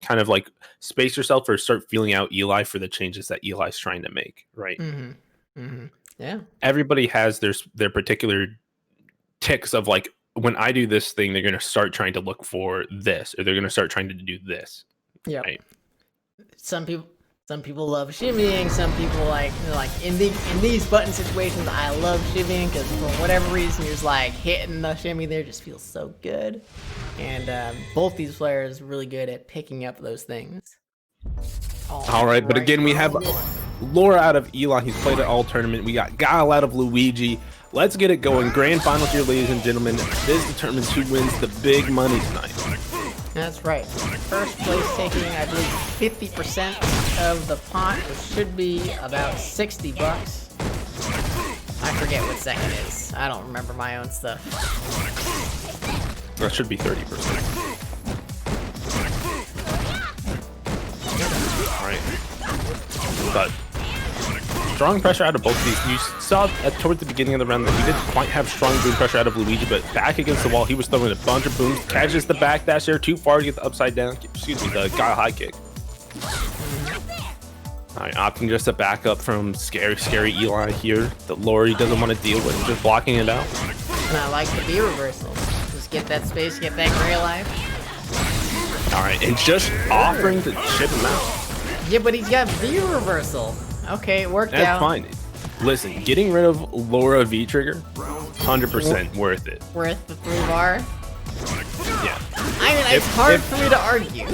kind of like space yourself or start feeling out Eli for the changes that Eli's trying to make, right? Yeah. Everybody has their particular ticks of like, when I do this thing, they're going to start trying to look for this, or they're going to start trying to do this. Yeah. Right? Some people love shimmying. Some people like in these button situations, I love shimmying because for whatever reason, you're just like hitting the shimmy there just feels so good. And both these players are really good at picking up those things. All right, but again, we have Laura out of Eli. He's played at all tournament. We got Guile out of Luigi. Let's get it going. Grand final here, ladies and gentlemen. This determines who wins the big money tonight. That's right. First place taking, I believe, 50% of the pot, which should be about $60. I forget what second is. I don't remember my own stuff. That should be 30%. All right. But strong pressure out of both of these. You saw towards the beginning of the round that we didn't quite have strong boom pressure out of Luigi, but back against the wall, he was throwing a bunch of booms. Catches the back dash there too far to get the upside down. Excuse me, the Guile high kick. All right, opting just to back up from scary Eli here that Lori doesn't want to deal with, just blocking it out. And I like the B reversals. Just get that space, get that gray life. All right, and just offering to chip him out. Yeah, but he's got V reversal. Okay, it worked out. That's fine. Listen, getting rid of Laura V trigger, 100% worth it. Worth the 3 bar? Yeah. I mean, it's hard for me to argue.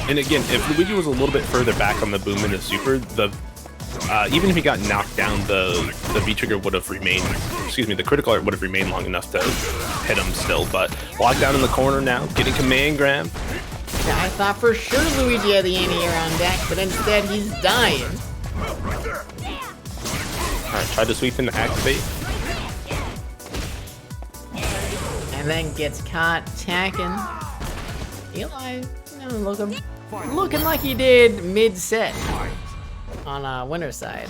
And again, if Luigi was a little bit further back on the boom into super, even if he got knocked down, the V trigger would have remained. Excuse me, the critical art would have remained long enough to hit him still. But locked down in the corner now, getting command grab. Yeah, I thought for sure Luigi had the anti-air on deck, but instead he's dying. Alright, tried to sweep in to activate. And then gets caught tacking. Eli, looking like he did mid-set on winner's side.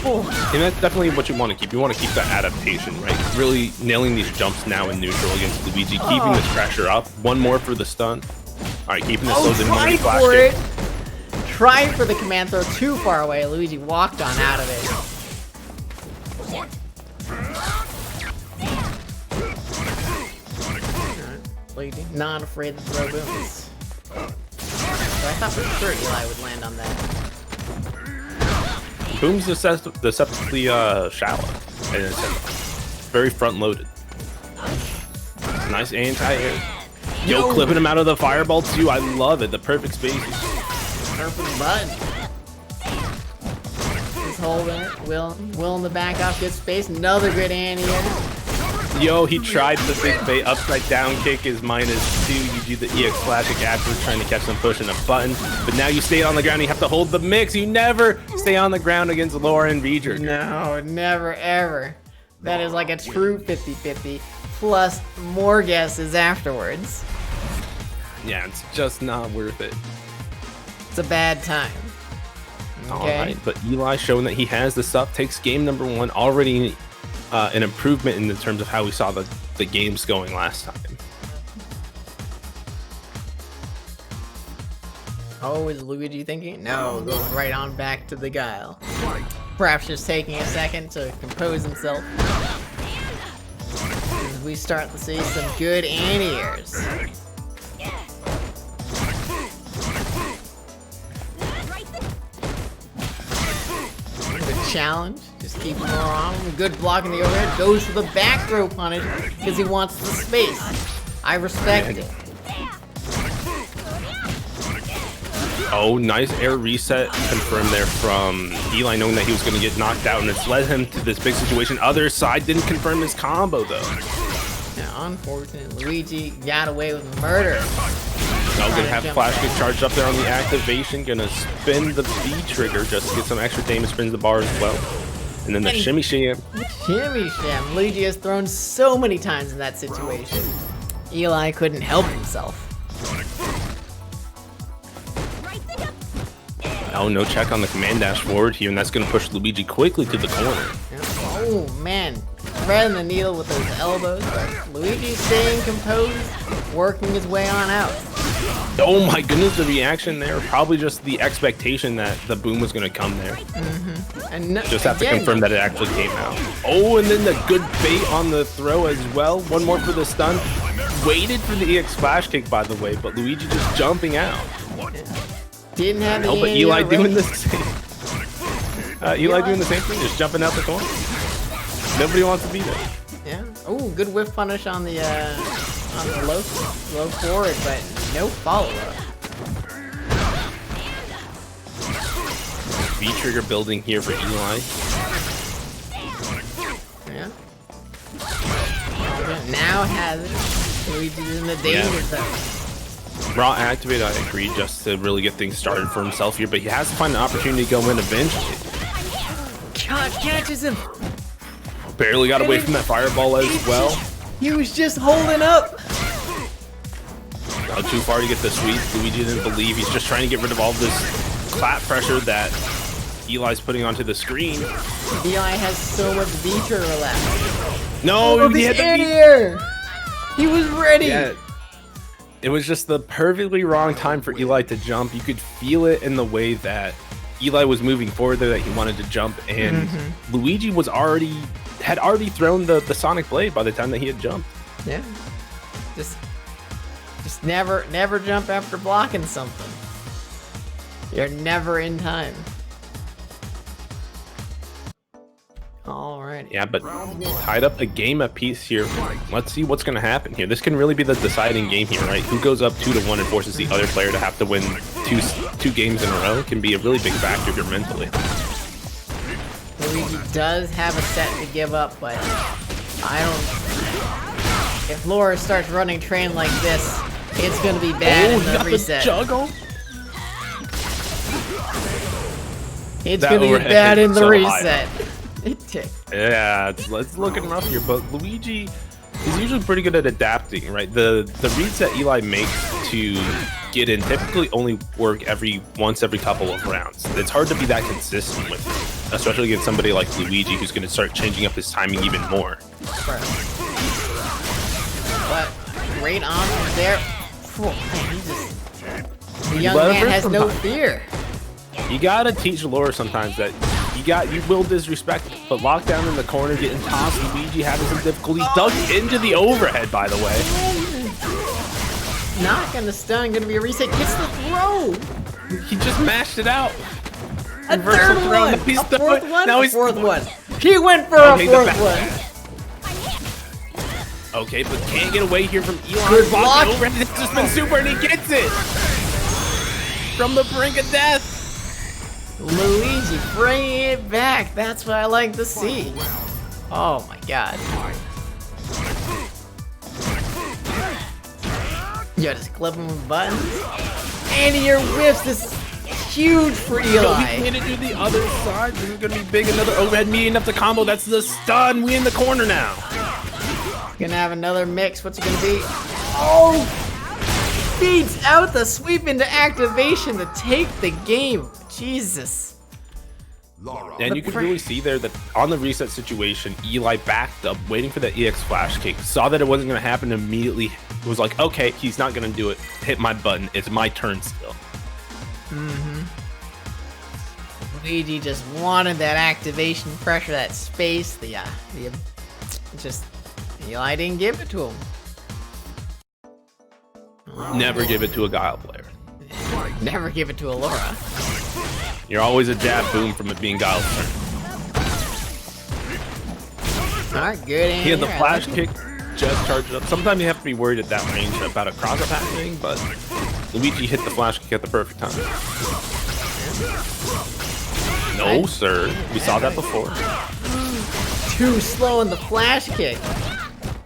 And that's definitely what you want to keep. You want to keep that adaptation, right? Really nailing these jumps now in neutral against Luigi, keeping this pressure up. One more for the stun. All right, keeping this low. Try for it. Try for the command throw too far away. Luigi walked on out of it. Luigi, not afraid to throw booms. So I thought for sure Eli would land on that. Boom's deceptively shallow, and it's very front-loaded. Nice anti-air. Yo, clipping him out of the fireball too. I love it. The perfect space. Perfect button. He's holding it. Will in the back off, good space. Another good anti-air. Yo, he tried the big bait upside down kick is -2. You do the EX classic after trying to catch them pushing a button, but now you stay on the ground. You have to hold the mix. You never stay on the ground against Laura and V'ger. No, never ever. That is like a true 50-50 plus more guesses afterwards. Yeah, it's just not worth it. It's a bad time. Okay. All right, but Eli showing that he has the stuff, takes game number 1, already an improvement in the terms of how we saw the games going last time. Oh, is Luigi thinking? No, goes right on back to the Guile. Perhaps just taking a second to compose himself. As we start to see some good anti-airs. Good challenge. Just keep him on. Good block in the overhead. Goes for the back throw punish because he wants the space. I respect it. Oh, nice air reset confirmed there from Eli, knowing that he was going to get knocked out, and it's led him to this big situation. Other side didn't confirm his combo, though. Now, unfortunately, Luigi got away with murder. Now gonna have flash kick charged up there on the activation. Gonna spin the B trigger just to get some extra damage. Spins the bar as well. And then the shimmy sham. Shimmy sham. Luigi has thrown so many times in that situation. Eli couldn't help himself. Oh, no check on the command dash forward here, and that's gonna push Luigi quickly to the corner. Oh man, threading the needle with those elbows, but Luigi staying composed, working his way on out. Oh my goodness, the reaction there. Probably just the expectation that the boom was going to come there. And Just have to confirm that it actually came out. Oh, and then the good bait on the throw as well. One more for the stun. Waited for the EX flash kick, by the way, but Luigi just jumping out. Didn't have the but Eli doing the same. Eli doing the same thing, just jumping out the corner. Nobody wants to be there. Yeah. Oh, good whiff punish on the low forward, but no follow up. V trigger building here for Eli. Yeah. Now has it. Luigi's in the danger zone. Raw activate, I agree, just to really get things started for himself here, but he has to find an opportunity to go in eventually. Catches him. Barely got away from that fireball as well. He was just holding up. Not too far to get the sweep. Luigi didn't believe. He's just trying to get rid of all this clap pressure that Eli's putting onto the screen. Eli has so much V-trigger left. No, he had the He was ready. Yeah. It was just the perfectly wrong time for Eli to jump. You could feel it in the way that Eli was moving forward there, that he wanted to jump, and Luigi had already thrown the Sonic Blade by the time that he had jumped. Yeah. Just never jump after blocking something. You're never in time. Alright. Yeah, but tied up a game apiece here. Let's see what's going to happen here. This can really be the deciding game here, right? Who goes up 2-1 and forces the other player to have to win two games in a row can be a really big factor here mentally. Luigi does have a set to give up, but I don't... If Laura starts running train like this, it's going to be bad in the reset. Juggle? It's going to be bad in the reset. It ticked. Yeah, it's looking rough here, but Luigi is usually pretty good at adapting, right? The reads that Eli makes to get in typically only work once every couple of rounds. It's hard to be that consistent with it, especially against somebody like Luigi, who's going to start changing up his timing even more. But great on there. The young man has no fear. You gotta teach Laura sometimes that you will disrespect it, but lockdown in the corner, getting tossed, Luigi having some difficulty, dug into the overhead, by the way. Not gonna stun, gonna be a reset, gets the throw! He just mashed it out. A third one! He's a fourth one? Now a he's fourth one. He went for a fourth one. Okay, but can't get away here from Eli. Good block. Overhead. It's just been super, and he gets it! From the brink of death! Luigi bringing it back. That's what I like to see. Oh my god. You just clip him with buttons. And your whiffs. This is huge for Eli. He's gonna do the other side. This is gonna be big. Another overhead meaty enough to combo. That's the stun. We in the corner now. Gonna have another mix. What's it gonna be? Oh! Beats out the sweep into activation to take the game. Jesus. And you can really see there that on the reset situation, Eli backed up, waiting for that EX flash kick, saw that it wasn't going to happen immediately, was like, okay, he's not going to do it, hit my button, it's my turn still. Luigi just wanted that activation pressure, that space, Eli didn't give it to him. Never give it to a Guile player. Never give it to a Laura. You're always a jab boom from it being Guile's turn. Alright, good. He had the flash kick just charged up. Sometimes you have to be worried at that range about a cross-up happening, but Luigi hit the flash kick at the perfect time. No, sir. We saw that before. Too slow in the flash kick.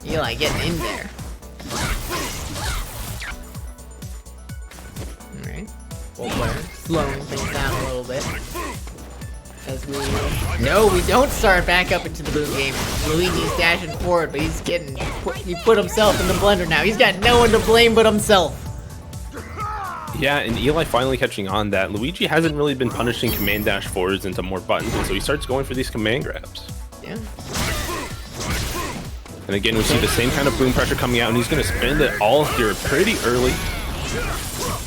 Eli getting in there. Alright. Full player. Slowing things down a little bit. As no, we don't start back up into the boom game. Luigi's dashing forward, but he put himself in the blender now. He's got no one to blame but himself. Yeah, and Eli finally catching on that Luigi hasn't really been punishing command dash forwards into more buttons, and so he starts going for these command grabs. Yeah. And again, we see the same kind of boom pressure coming out, and he's going to spend it all here pretty early.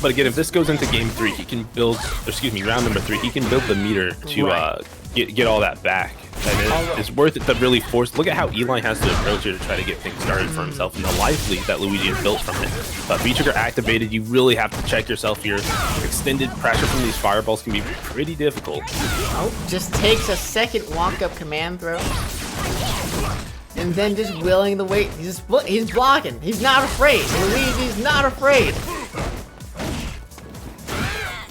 But again, if this goes into game 3, he can build, excuse me, round number 3, he can build the meter to get all that back. And it's worth it to really force. Look at how Eli has to approach it to try to get things started for himself and the life lead that Luigi has built from it. But V-trigger activated, you really have to check yourself here. Extended pressure from these fireballs can be pretty difficult. Oh, just takes a second walk-up command throw. And then just willing the weight. He's blocking. He's not afraid. Luigi's not afraid.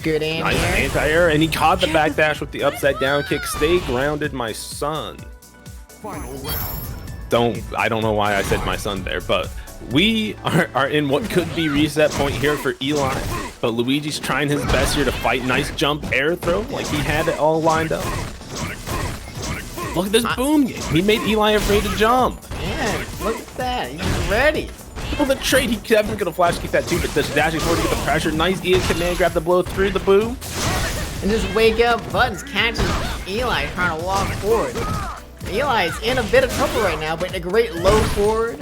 Good anti-air. Nice anti-air, and he caught the backdash with the upside down kick. Stay grounded, my son. I don't know why I said my son there, but we are in what could be reset point here for Eli. But Luigi's trying his best here to fight. Nice jump air throw, like he had it all lined up. Look at this boom game. He made Eli afraid to jump. Man, look at that. He's ready. Well, the trade, he definitely gonna flash kick that too, but just dashing forward to get the pressure. Nice Ian command grab the blow through the boom. And just wake up. Buttons catches Eli trying to walk forward. Eli's in a bit of trouble right now, but a great low forward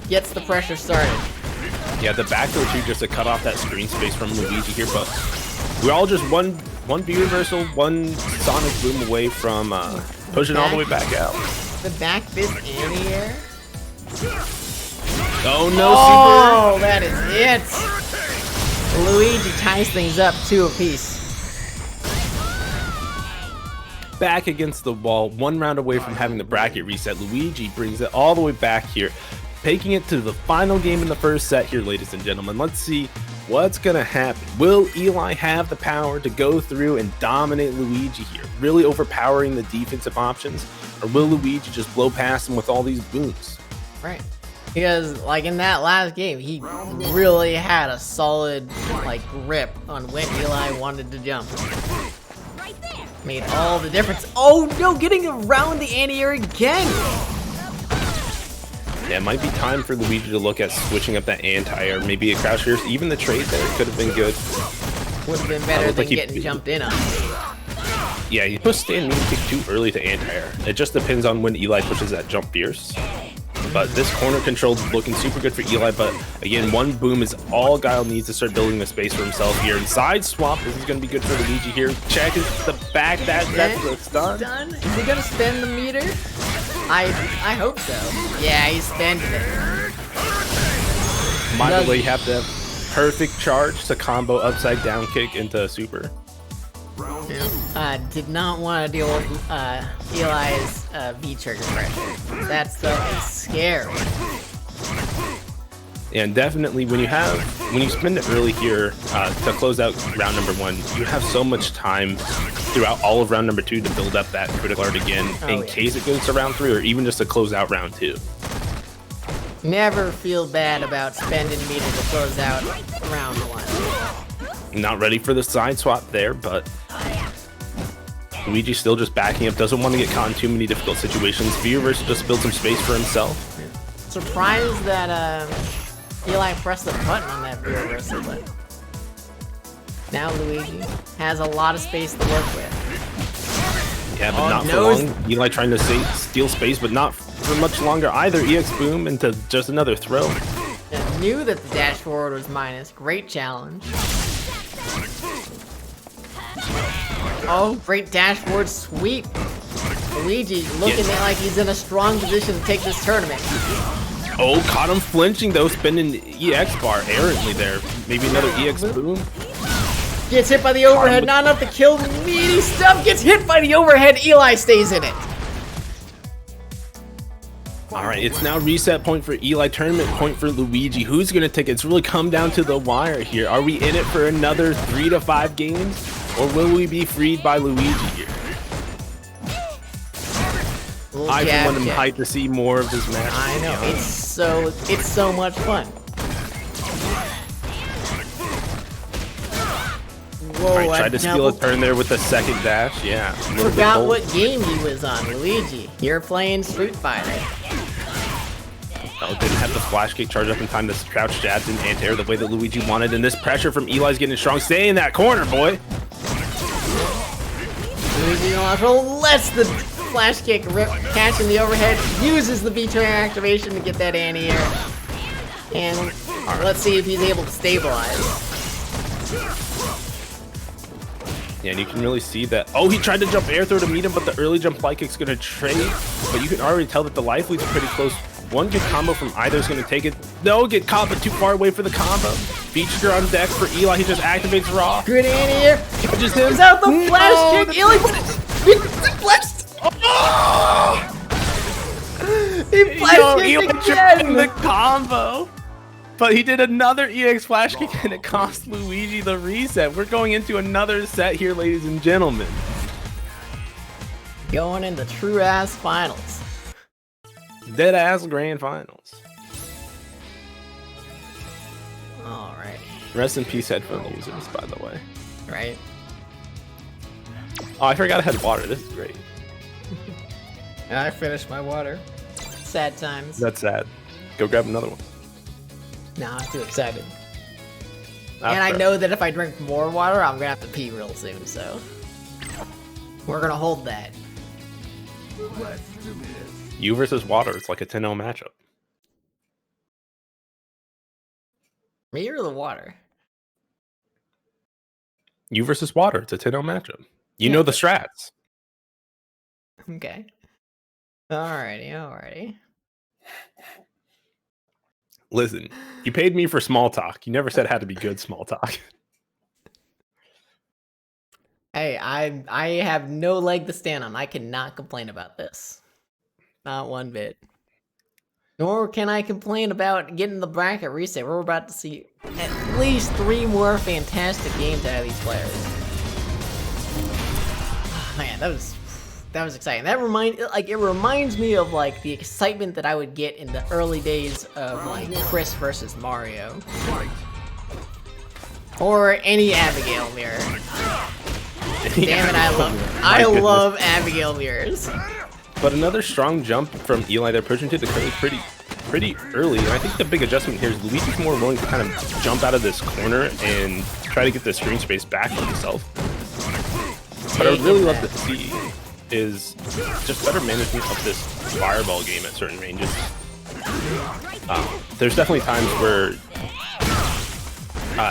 gets the pressure started. Yeah, the back throw too, just to cut off that screen space from Luigi here, but we're all just one B reversal, one Sonic boom away from pushing all the way back out. The back fist anti-air. Oh no, oh, super! That is it! Luigi ties things up 2 apiece. Back against the wall, 1 round away from having the bracket reset. Luigi brings it all the way back here, taking it to the final game in the first set here, ladies and gentlemen. Let's see what's gonna happen. Will Eli have the power to go through and dominate Luigi here, really overpowering the defensive options? Or will Luigi just blow past him with all these booms? Right. Because, like, in that last game, he really had a solid, like, grip on when Eli wanted to jump. Made all the difference. Oh, no, getting around the anti-air again! Yeah, it might be time for Luigi to look at switching up that anti-air, maybe a crouch here. Even the trade there could have been good. Would have been better than getting jumped in on. Yeah, he pushed stand mean kick too early to anti-air. It just depends on when Eli pushes that jump fierce. But this corner control is looking super good for Eli, but again, 1 boom is all Guile needs to start building the space for himself here. And side swap, this is going to be good for Luigi here. Check the back, that's done. Is he going to spend the meter? I hope so. Yeah, he's spending it. By the way, you have to have perfect charge to combo upside down kick into super. Did not want to deal with Eli's V-trigger pressure. That's so scary. And definitely when you spend it early here to close out round number 1, you have so much time throughout all of round number 2 to build up that critical art again in case it goes to round 3 or even just to close out round 2. Never feel bad about spending meter to close out round 1. Not ready for the side swap there, but Luigi's still just backing up, doesn't want to get caught in too many difficult situations. V-reversal just build some space for himself. Surprised that Eli pressed the button on that V-reversal, but now Luigi has a lot of space to work with. Yeah, but not for long. Eli trying to steal space, but not for much longer either. EX boom into just another throw. I knew that the dash forward was minus. Great challenge. Oh, great dash forward sweep. Luigi looking like he's in a strong position to take this tournament. Oh, caught him flinching though, spinning the EX bar errantly there. Maybe another EX boom. Gets hit by the overhead, not enough to kill. Meaty stuff gets hit by the overhead. Eli stays in it. Alright, it's now reset point for Eli, tournament point for Luigi. Who's going to take it? It's really come down to the wire here. Are we in it for another 3 to 5 games? Or will we be freed by Luigi here? I for one am hyped to see more of this match. I know, it's so much fun. Whoa, Alright, tried to steal a turn there with the second dash. Yeah. Forgot what game he was on, Luigi. You're playing Street Fighter. Oh, didn't have the flash kick charge up in time to crouch jabs and anti-air the way that Luigi wanted. And this pressure from Eli's getting strong. Stay in that corner, boy. Luigi lets the flash kick rip, catching the overhead, uses the V-trigger activation to get that anti-air. And let's see if he's able to stabilize. Yeah, and you can really see that. Oh, he tried to jump air throw to meet him, but the early jump fly kick's gonna trade. But you can already tell that the life leads are pretty close. One good combo from either is gonna take it. No, get caught, but too far away for the combo. Feature on deck for Eli. He just activates raw. Good anti-air. Just him. Is out the flash kick. Eli flexed. Oh! He flash Eli kicked tripped again. the combo. But he did another EX flash kick and it cost Luigi the reset. We're going into another set here, ladies and gentlemen. Going into true ass finals. Dead ass grand finals. Alrighty. Rest in peace, headphone users, by the way. Right. Oh, I forgot I had water. This is great. I finished my water. Sad times. That's sad. Go grab another one. Nah, I'm too excited. That's And I fair. know that if I drink more water, I'm gonna have to pee real soon, so we're gonna hold that. You versus water. It's like a 10-0 matchup. Me or the water? You versus water. It's a 10-0 matchup. You Yeah, know the but- strats. Okay. Alrighty. Listen, you paid me for small talk. You never said it had to be good small talk. Hey, I have no leg to stand on. I cannot complain about this. Not one bit. Nor can I complain about getting the bracket reset. We're about to see at least 3 more fantastic games out of these players. Man, that was exciting. That it reminds me of like the excitement that I would get in the early days of like Chris versus Mario. Or any Abigail mirror. Damn it, I love Abigail mirrors. But another strong jump from Eli. They're pushing to the curry pretty early. And I think the big adjustment here is Luigi's more willing to kind of jump out of this corner and try to get the screen space back for himself. What I would really love to see is just better management of this fireball game at certain ranges. There's definitely times where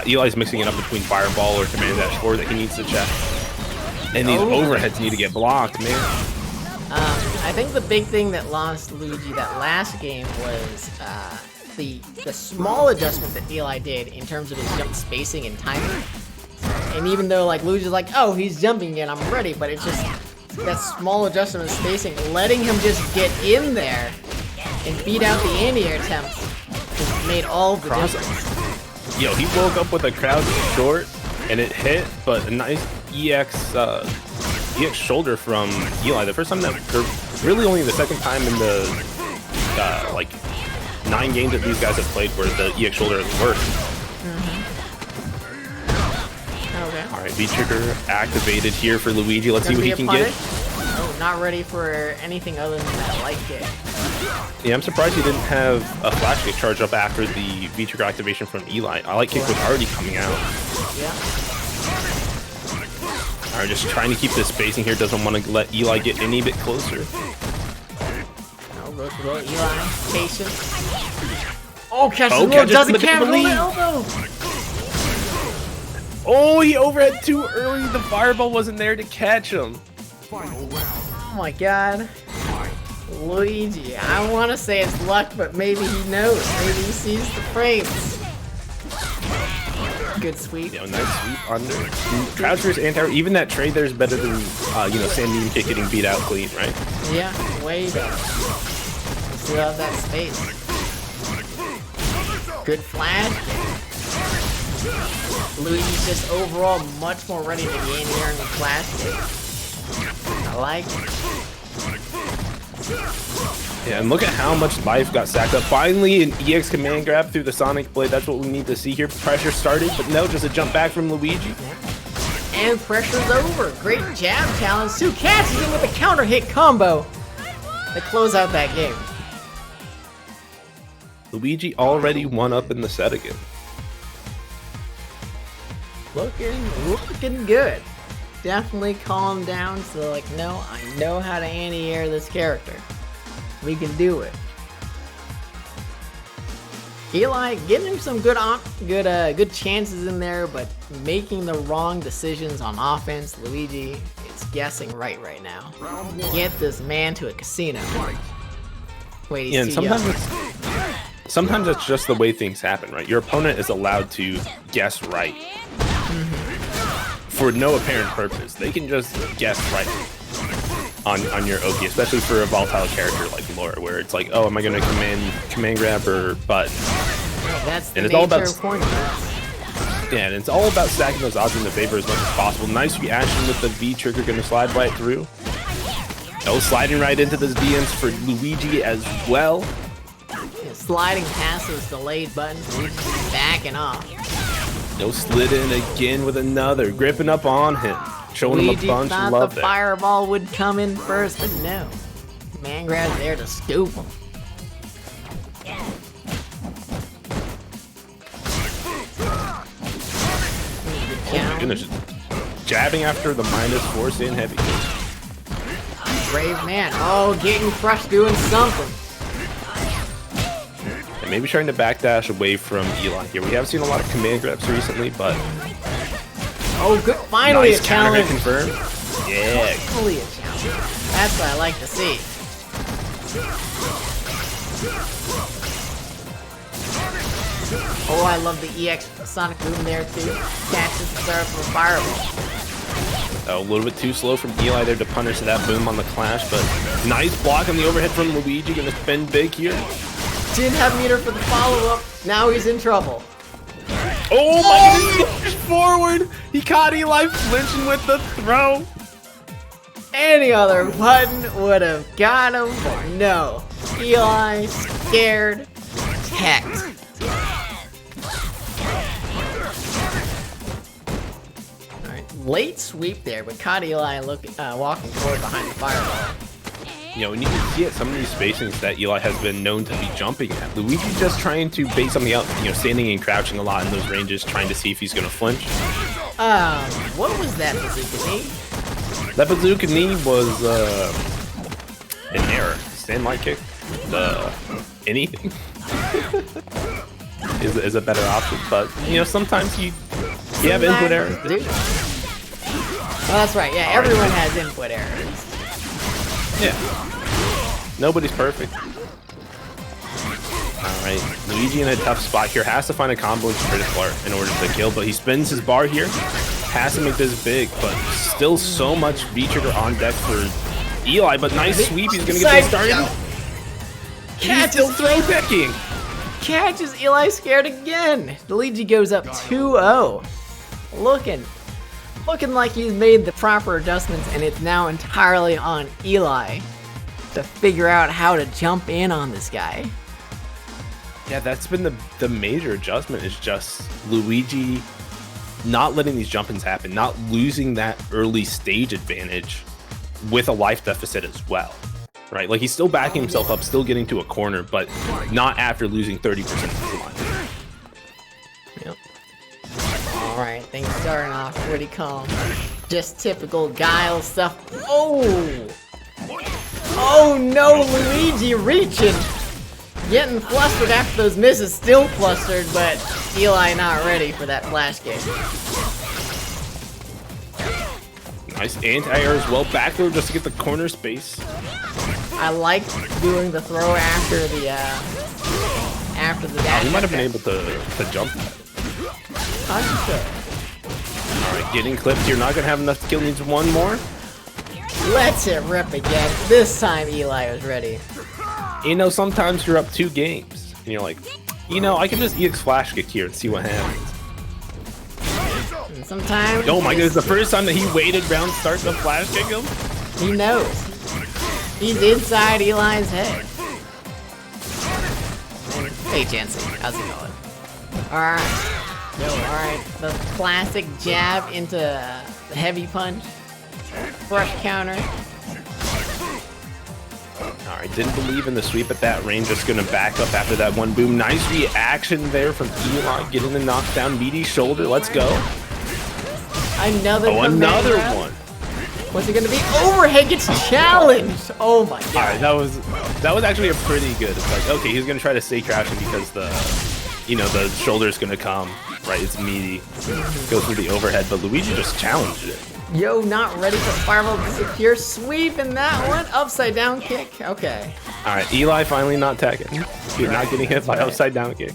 Eli's mixing it up between fireball or command dash 4 that he needs to check. And these overheads need to get blocked, man. I think the big thing that lost Luigi that last game was the small adjustment that Eli did in terms of his jump spacing and timing. And even though like Luigi's like, oh, he's jumping again, I'm ready, but it's just that small adjustment in spacing, letting him just get in there and beat out the anti-air attempts just made all the difference. Yo, he woke up with a crowd short and it hit, but a nice EX shoulder from Eli. The first time that, or really only the second time in the like 9 games that these guys have played where the EX shoulder has worked. Okay. All right, V-trigger activated here for Luigi. Let's see what he can get. Oh, not ready for anything other than that light kick. Yeah, I'm surprised he didn't have a flash kick charge up after the V-trigger activation from Eli. I like kick was already coming out. Yeah. All right, just trying to keep this spacing here. Doesn't want to let Eli get any bit closer. No, go Eli. Patience. Oh, catch the Oh, roll. catches Doesn't him catch with the the elbow. Oh, he overhead too early. The fireball wasn't there to catch him. Oh my god. Luigi. I want to say it's luck, but maybe he knows. Maybe he sees the frames. Good sweep. Yo, nice sweep under. Crouch versus anti. Even that trade there is better than Sandy kick getting beat out clean, right? Yeah, way better. Still have that space. Good flash. Luigi's just overall much more ready to get in here and flash kick. I like it. Yeah, and look at how much life got sacked up. Finally, an EX command grab through the Sonic Blade. That's what we need to see here. Pressure started, but no, just a jump back from Luigi. And pressure's over. Great jab challenge. Two catches him with a counter hit combo to close out that game. Luigi already won up in the set again. Looking good. Definitely calm down. So like, no, I know how to anti-air this character. We can do it. Eli getting him some good chances in there, but making the wrong decisions on offense. Luigi is guessing right now. Get this man to a casino. Wait, he's too young. Sometimes it's just the way things happen, right? Your opponent is allowed to guess right for no apparent purpose. They can just guess right on your OP, especially for a volatile character like Laura, where it's like, oh, am I going to command grab or button? That's the and it's nature all about of corner. yeah, and it's all about stacking those odds in the favor as much as possible. Nice reaction with the V trigger, going to slide right through. Oh, sliding right into those DMs for Luigi as well. Sliding past those delayed buttons, Luigi's backing off. No, slid in again with another, gripping up on him, showing him a bunch of love the there. fireball would come in first, but no. Man grabs there to scoop him. Oh my goodness, jabbing after the -4 staying heavy. Brave man. Oh, getting crushed doing something. And maybe trying to backdash away from Eli here. We haven't seen a lot of command grabs recently, but oh, good. Finally nice a challenge. confirmed. Yeah. Finally a challenge. That's what I like to see. Oh, I love the EX Sonic Boom there too. Catches the start from a fireball. Oh, a little bit too slow from Eli there to punish that boom on the clash, but nice block on the overhead from Luigi. Gonna spin big here. Didn't have meter for the follow-up. Now he's in trouble. Oh my goodness, forward. He caught Eli flinching with the throw. Any other button would have got him, but no. Eli scared, hecked. Late sweep there, but caught Eli walking forward behind the fireball. You know, and you can see at some of these spacings that Eli has been known to be jumping at. Luigi's just trying to bait something out, you know, standing and crouching a lot in those ranges, trying to see if he's going to flinch. What was that bazooka knee? That bazooka knee was an error. Stand light kick, anything is a better option. But you know, sometimes you have input errors. Oh, that's right. Yeah, everyone has input errors. Yeah. Nobody's perfect. Alright, Luigi in a tough spot here. Has to find a combo into critical art in order to kill, but he spins his bar here. Has to make this big, but still so much V-trigger on deck for Eli, but nice sweep. He's going to get this started. He's still throw picking. Catches Eli scared again. Luigi goes up 2-0. Looking like he's made the proper adjustments, and it's now entirely on Eli to figure out how to jump in on this guy. Yeah, that's been the major adjustment, is just Luigi not letting these jump-ins happen, not losing that early stage advantage with a life deficit as well, right? Like, he's still backing himself up, still getting to a corner, but not after losing 30% of his life. Yep. Alright, things starting off pretty calm. Just typical Guile stuff. Oh! Oh no, Luigi reaching! Getting flustered after those misses, still flustered, but Eli not ready for that flash kick. Nice anti-air as well, back throw just to get the corner space. I like doing the throw after the dash. He might have been able to jump. Alright, getting clipped here, not gonna have enough to kill, needs one more. Let's it rip again. This time Eli was ready. You know, sometimes you're up 2 games, and you're like, you know, I can just EX flash kick here and see what happens. And sometimes... Oh my goodness, the first time that he waited round start to flash kick him? He knows. He's inside Eli's head. Hey, Jansen, how's it going? Alright. Alright, the classic jab into the heavy punch. Brush counter. Alright, didn't believe in the sweep at that range, just gonna back up after that one boom. Nice reaction there from Eli, getting the knockdown, meaty shoulder, let's go. Another one. What's it gonna be? Overhead gets challenged! Oh my god. Alright, that was actually a pretty good. It's like, okay, he's gonna try to stay crouching because the the shoulder's gonna come, right? It's meaty, goes through the overhead, but Luigi just challenged it. Yo, not ready for fireball disappear sweep in that one. Upside down kick. Okay. All right, Eli finally not tagging. You're not getting hit by upside down kick.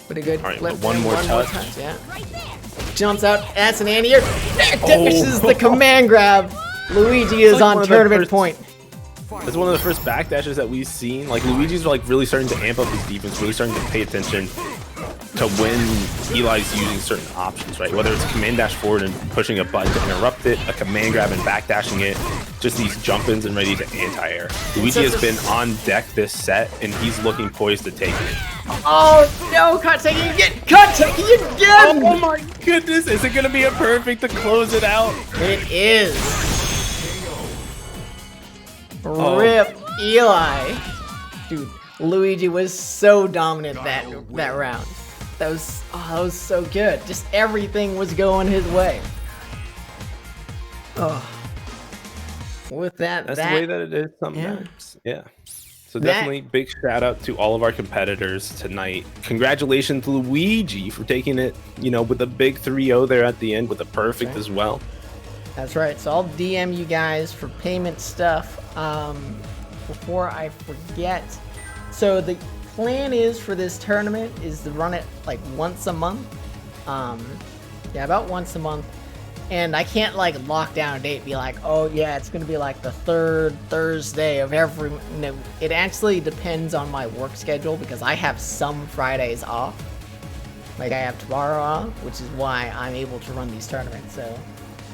Pretty good. All right, Flip but one and more touch. Yeah. Jumps out. That's an anti-air. This is the command grab. Luigi is like one on of the tournament first- point. It's one of the first backdashes that we've seen. Like Luigi's like really starting to amp up his defense, really starting to pay attention to when Eli's using certain options, right? Whether it's command dash forward and pushing a button to interrupt it, a command grab and backdashing it, just these jump-ins and ready to anti-air. Luigi has been on deck this set, and he's looking poised to take it. Oh no! Caught taking again. Caught taking again. Oh my goodness! Is it gonna be a perfect to close it out? It is. Oh. Rip Eli. Dude, Luigi was so dominant that round. That was so good. Just everything was going his way. Oh. With that, That's the way that it is sometimes. Yeah. So That- definitely big shout out to all of our competitors tonight. Congratulations, Luigi, for taking it, with a big 3-0 there at the end with a perfect as well. That's right. So I'll DM you guys for payment stuff. Before I forget, so the plan is for this tournament is to run it like once a month. Yeah, about once a month. And I can't like lock down a date, be like, oh yeah, it's gonna be like the third Thursday of every. No, it actually depends on my work schedule because I have some Fridays off. Like I have tomorrow off, which is why I'm able to run these tournaments. So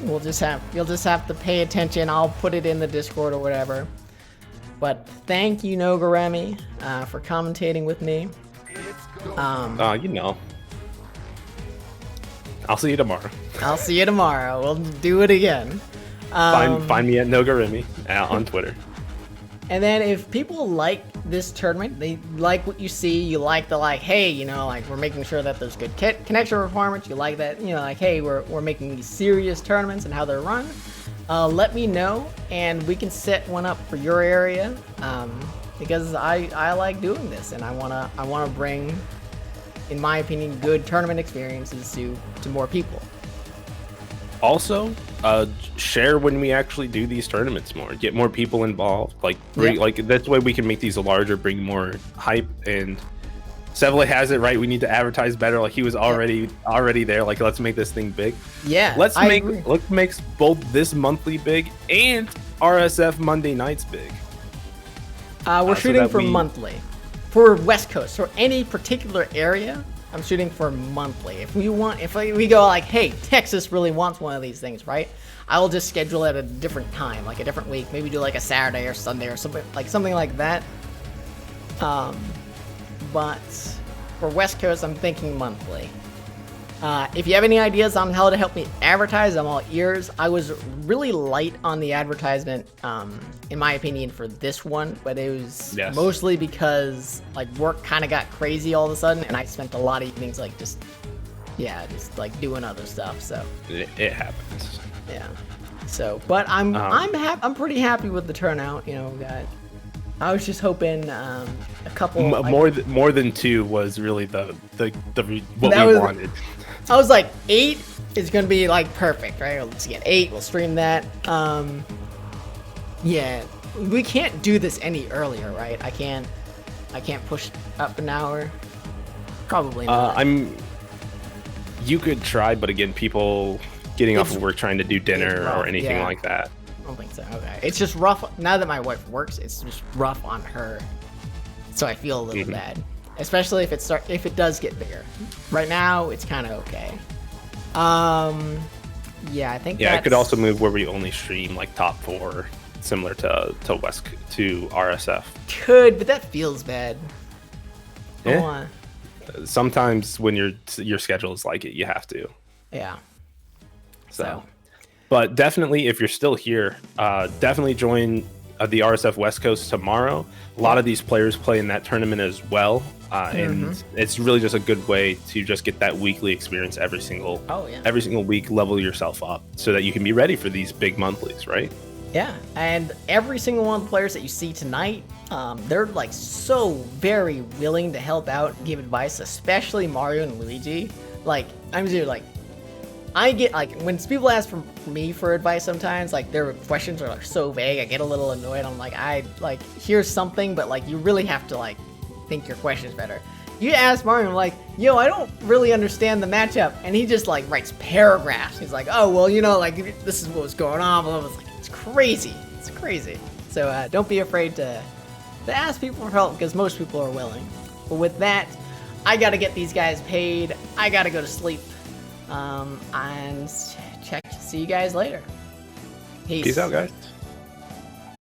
you'll just have to pay attention. I'll put it in the Discord or whatever. But thank you, Nogoremi, for commentating with me. I'll see you tomorrow. I'll see you tomorrow. We'll do it again. Find me at Nogoremi on Twitter. And then if people like this tournament, they like what you see, you like the hey, we're making sure that there's good connection requirements. You like that, hey, we're making these serious tournaments and how they're run. Let me know, and we can set one up for your area. Because I like doing this, and I wanna bring, in my opinion, good tournament experiences to more people. Also, share when we actually do these tournaments more. Get more people involved. That's the way we can make these larger, bring more hype. And Seville has it right. We need to advertise better. Like he was already there. Like let's make this thing big. Yeah. Let's make both this monthly big and RSF Monday nights big. We're shooting for monthly. For West Coast, or any particular area, I'm shooting for monthly. If we go like, hey, Texas really wants one of these things, right? I will just schedule it at a different time, like a different week. Maybe do like a Saturday or Sunday or something like that. But for West Coast, I'm thinking monthly. If you have any ideas on how to help me advertise, I'm all ears. I was really light on the advertisement, in my opinion, for this one, but it was mostly because work kind of got crazy all of a sudden, and I spent a lot of evenings just doing other stuff. So it happens. Yeah. So, but I'm pretty happy with the turnout. I was just hoping a couple more than two was really the what we wanted. I was like 8 is gonna be perfect, right? Let's get 8. We'll stream that. Yeah, we can't do this any earlier, right? I can't push up an hour. Probably not. You could try, but again, people getting off of work trying to do dinner or anything like that. I don't think so. Okay, it's just rough. Now that my wife works, it's just rough on her. So I feel a little bad, especially if it does get bigger. Right now, it's kind of okay. Yeah, I think. Yeah, it could also move where we only stream top 4, similar to RSF. Could, but that feels bad. Yeah. Sometimes when your schedule is like it, you have to. Yeah. So. But definitely, if you're still here, definitely join the RSF West Coast tomorrow. A lot of these players play in that tournament as well. And it's really just a good way to just get that weekly experience every single week, level yourself up so that you can be ready for these big monthlies, right? Yeah, and every single one of the players that you see tonight, they're like so very willing to help out and give advice, especially Mario and Luigi. Like, I'm just like, I get like when people ask for me for advice sometimes, like their questions are like so vague, I get a little annoyed. I'm like, I like here's something, but like you really have to like think your questions better. You ask Mario, I'm like, yo, I don't really understand the matchup, and he just like writes paragraphs. He's like, oh well, you know, like this is what was going on. Blah, blah, blah. It's like, it's crazy. It's crazy. So don't be afraid to ask people for help because most people are willing. But with that, I gotta get these guys paid. I gotta go to sleep. And see you guys later. Peace Peace out, guys.